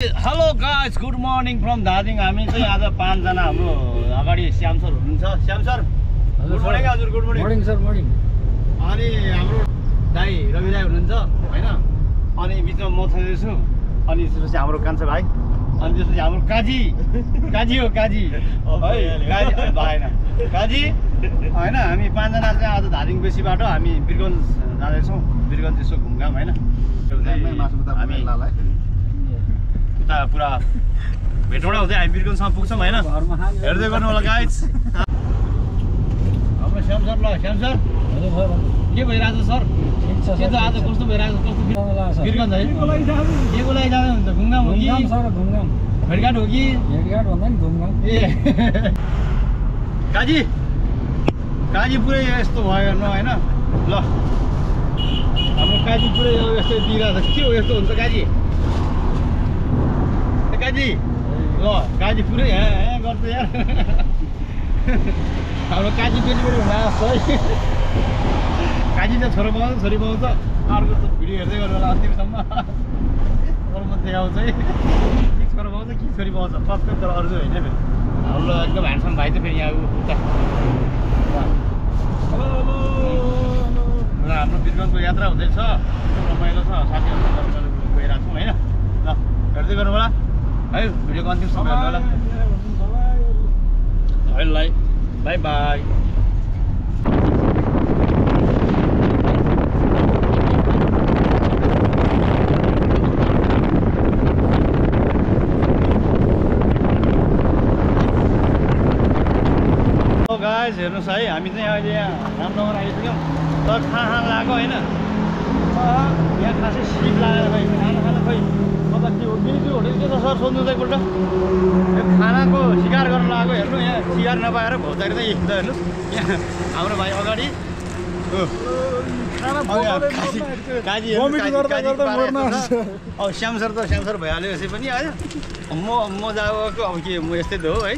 Hello guys, good morning from Darjeeling. हामी चाहिँ आज 5 जना हाम्रो अगाडि श्याम सर हुनुहुन्छ। Shyam sir good morning. हजुर good morning. Morning sir, morning. अनि हाम्रो दाइ रवि दाइ हुनुहुन्छ हैन। अनि बिचमा म छँदैछु। अनि त्यसपछि हाम्रो कान्छा भाइ, अनि त्यसपछि हाम्रो काजी हो काजी है, काजी भएन काजी हैन। हामी 5 जना चाहिँ आज दार्जिलिङ बेसीबाट हामी बिरगञ्ज जाँदैछौँ। बिरगञ्ज यसो घुमघाम हैन। हामी उता पुरा भेटौँडा हुँदै हामी बिरगञ्जसम्म पुग्छौँ हैन। हेर्दै गर्नु होला गाइस। हाम्रो श्याम सर, ल श्याम सर के भइरहेको छ सर? के त आज कस्तो भइरहेको छ? कस्तो बिरगञ्ज है? केको लागि जानुहुन्छ? घुमघाम हो कि सर? घुमघाम भेटघाट हो कि? भेटघाट भन्दा नि घुमघाम। ए काजी पुरै यस्तो भयो न हैन। ल हाम्रो काजी पुरै यस्तो दिइरहेको छ। के हो यस्तो हुन्छ काजी? काजी ल काजी पुरै गर्छ यार। हाम्रो काजी बेली बेली हुन आएको छ है। काजी चाहिँ छोरो पाउँछ छोरी पाउँछ। अर्को त भिडियो हेर्दै गर्नु होला अन्तिमसम्म। अरू म देखाउँछ है कि छोरो पाउँछ कि छोरी पाउँछ। फर्स्टको तर अरू चाहिँ होइन फेरि। हाम्रो एकदम ह्यान्डसम भाइ चाहिँ फेरि यहाँ उता हाम्रो बिरगञ्जको यात्रा हुँदैछ। रमाइलो छ। साथीहरू गइरहेको छौँ होइन। ल हेर्दै गर्नु होला है। भिडियोको अन्तिमसम्म हेर्नु होला। अहिले बाई बाई। गाइस हेर्नुहोस् है, हामी चाहिँ अहिले यहाँ रामनगर आइपुग्यौँ। तर खाना लाग्यो होइन। यहाँ खासै सिप लागेर खै खाना खै अब के हो? बिल्कुल होटेल के छ सर? सोध्नु त एकपल्ट। यो खानाको सिकार गर्न लाग्यो। हेर्नु यहाँ सिकार नपाएर भोजाएर चाहिँ हिँड्दा हेर्नुहोस्। यहाँ हाम्रो भाइ अगाडि काजी अब श्याम सर भइहाल्यो यसै पनि होइन। म जाएको अब के म यस्तै त हो है। ल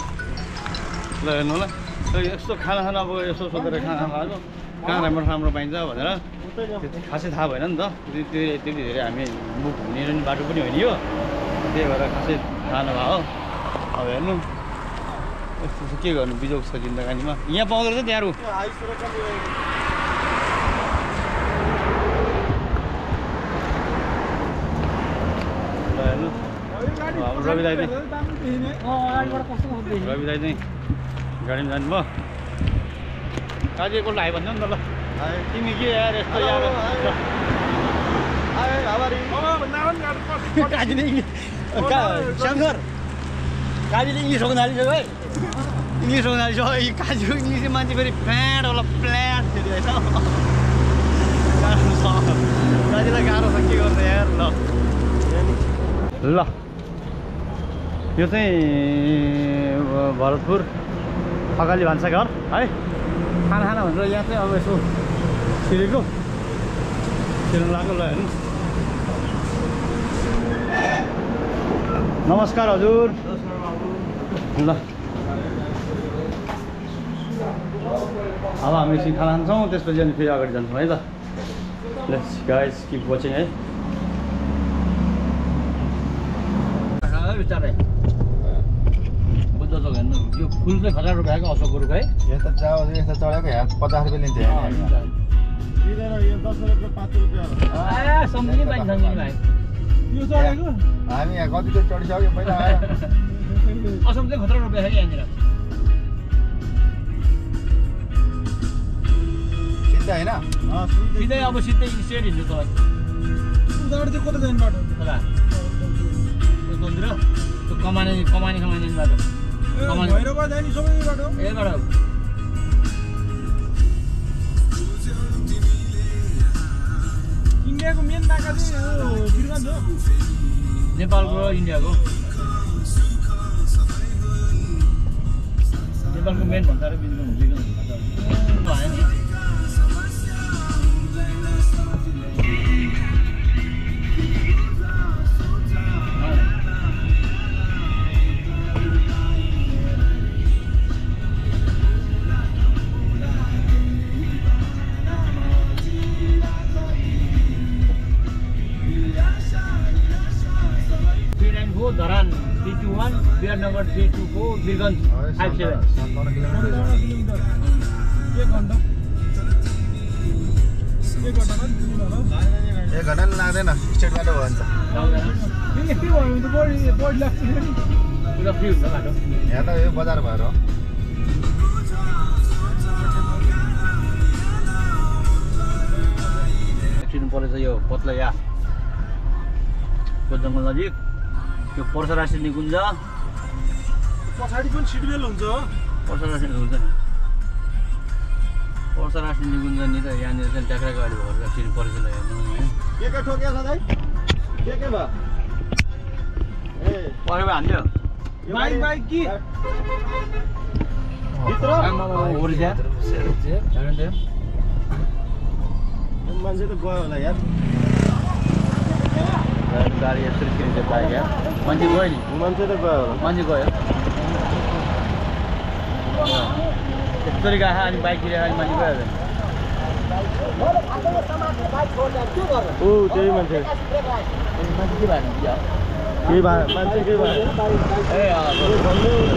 हेर्नु होला यस्तो खाना अब यसो सोधेर खाना लाग्यो। कहाँ राम्रो पाइन्छ भनेर त्यति खासै थाहा भएन नि त। त्यति धेरै हामी बुक हुने बाटो पनि होइन यो। त्यही भएर खासै थाहा नभए हो। अब हेर्नु यस्तो के गर्नु, बिजोग छ जिन्दगानीमा। यहाँ पाउँदो रहेछ त्यहाँ रु। ल हेर्नु हाम्रो रवि दाइ चाहिँ गाडीमा जानुभयो। काजी एकपल्ट आयो भन्नु नि त। ल तिमी के यार यस्तो यार काजीले श्याम सर काजीले इङ्ग्लिस सक्नु थालिसक्यो है। इङ्ग्लिस सक्नु थालिसक्यो। काजीको इङ्ग्लिस मान्छे फेरि प्लान्ट होला प्लान्ट फेरि होइन। काजीलाई गाह्रो छ के गर्छ यार। ल यो चाहिँ भरतपुर अगाडि भान्साघर है। खाना भनेर यहाँ चाहिँ अब यसो छिरेको छिर्नु लाग्यो। ल हेर्नु। नमस्कार हजुर। ल अब हामी एकछिन खाना खान्छौँ, त्यसपछि अनि फेरि अगाडि जान्छौँ है। ल लेट्स गाइस किप वाचिङ है। बिचारै बुद्ध चोक हेर्नु। यो फुल चाहिँ 1000 रुपियाँको अशोकको रुख है। यता यस्तो चढेको यहाँ 50 रुपियाँ लिन्छ। यो 10 रुपियाँ 5 रुपियाँ सम्झिनै पाइन्छ नि भाइ। यो चढेको हामी यहाँ कतिचोटि चढिसक्यो पहिला। अशोक चाहिँ 17 रुपियाँ छ यहाँनिर। सिधा होइन सिधै अब सिधै स्ट्रेट हिँड्नु त। उताबाट चाहिँ कता जाने बाटो? होला त्यो कमाने बाटो। भैरवा जाने सबै बाटो यहीबाट हो। इन्डियाको मेन नाका चाहिँ बिरगञ्ज हो। नेपालको र इन्डियाको। नेपालको मेन भन्दा र बिरगञ्ज भयो नि। धरान 321, विराटनगर 324, वीरगञ्ज 57. 57 किलोमिटर 1 घण्टा 1 घण्टा नि लाग्दैन स्टेट बाटो हो भन्छ यस्तै भयो भने त बढी लाग्छ नि पुरा फ्री हुन्छ बाटो यहाँ त यो बजार भएर हो एकछिन परेछ यो पत्लैया को जङ्गल नजिक यो पर्सरासी निकुञ्ज पछाडि पनि सिटबेल हुन्छ पर्सरासी हुन्छ नि पर्सरासी निकुञ्ज नि त यहाँनिर चाहिँ ट्याक्रा गाडी भएर एकछिन परेछ ल हेर्नु के ठोक्या छ दाइ के भयो ए परेको हान्थ्यो बाइक कि भित्र ओरिजा मान्छे त गयो होला यार गाडी यसरी किनेछ बाइक यार मान्छे गयो नि मान्छे त गयो होला मान्छे गयो यसरी गएको अनि बाइक किनेर अनि मान्छे गयो ऊ त्यही मान्छे मान्छे के भयो के मान्छे के भयो ए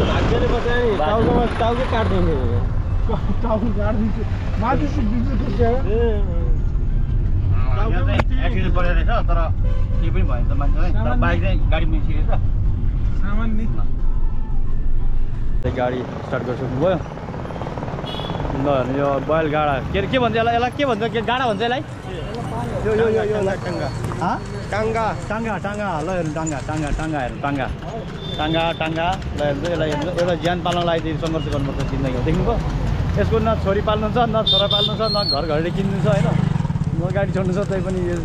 भाग्यले बचायो नि टाउको काट्दिन्छ टाउको काट्दिन्छ माथि सिक्दिन्छ एक्सिडेन्ट परेको रहेछ तर केही पनि भएन त मान्छे तर बाइक चाहिँ गाडीमा सिकेछ सामान नि गाडी स्टार्ट गरिसक्नु भयो ल यो बैल गाडा के भन्छ यसलाई के भन्छ गाडा भन्छ यसलाई यो टाङ्गा टाङ्गा टाङ्गा टाङ्गा ल हेर्नु टाङ्गा टाङ्गा टाङ्गा हेर्नु टाङ्गा टाङ्गा टाङ्गा ल हेर्नु यसलाई हेर्नु एउटा ज्यान पाल्नको लागि सङ्घर्ष गर्नुपर्छ जिन्दगीमा देख्नुभयो यसको न छोरी पाल्नु छ न छोरा पाल्नु छ न घर घरले किन्नु छ होइन न गाडी चढ्नु छ तै पनि यो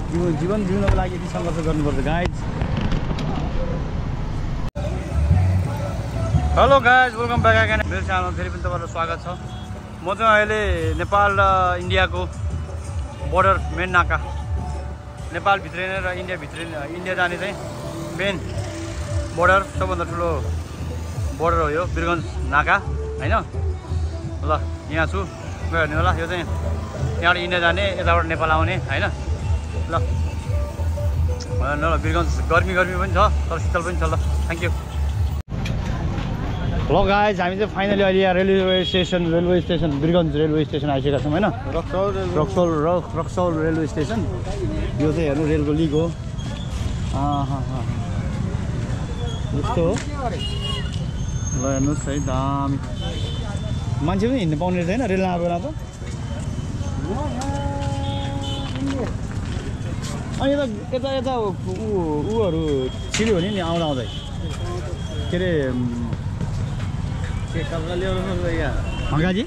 जीवन जिउनको लागि यति सङ्घर्ष गर्नुपर्छ guys hello guys welcome back again मेरो च्यानलमा फेरि पनि तपाईँलाई स्वागत छ म चाहिँ अहिले नेपाल र इन्डियाको बोर्डर मेन नाका नेपाल भित्रिने र इन्डिया जाने चाहिँ मेन बोर्डर सबभन्दा ठुलो बोर्डर हो यो वीरगञ्ज नाका होइन ल यहाँ छु हेर्नु होला यो चाहिँ यहाँबाट इन्डिया जाने यताबाट नेपाल आउने होइन ल वीरगञ्ज गर्मी पनि छ तर शीतल पनि छ ल थ्याङ्क यू ल गाइज हामी चाहिँ फाइनली अहिले यहाँ railway station Birgunj railway station आइसकेका छौँ होइन रक्सौल रेलवे स्टेसन यो चाहिँ हेर्नु रेलको लिक हो यस्तो हो ल हेर्नुहोस् है दामी मान्छे पनि हिँड्नु पाउने रहेछ होइन रेल नआएको त अनि यता ऊहरू छिर्यो भने नि आउँदै के अरे हङ्गाजी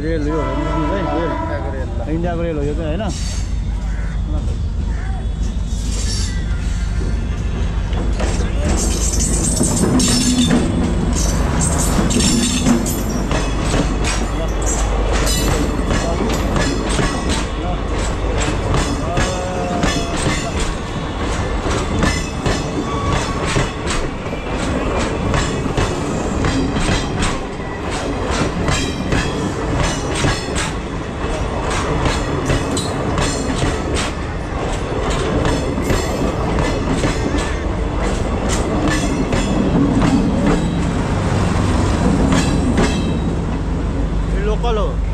रेल यो इन्डियाको रेल हो यो चाहिँ होइन लोकल हो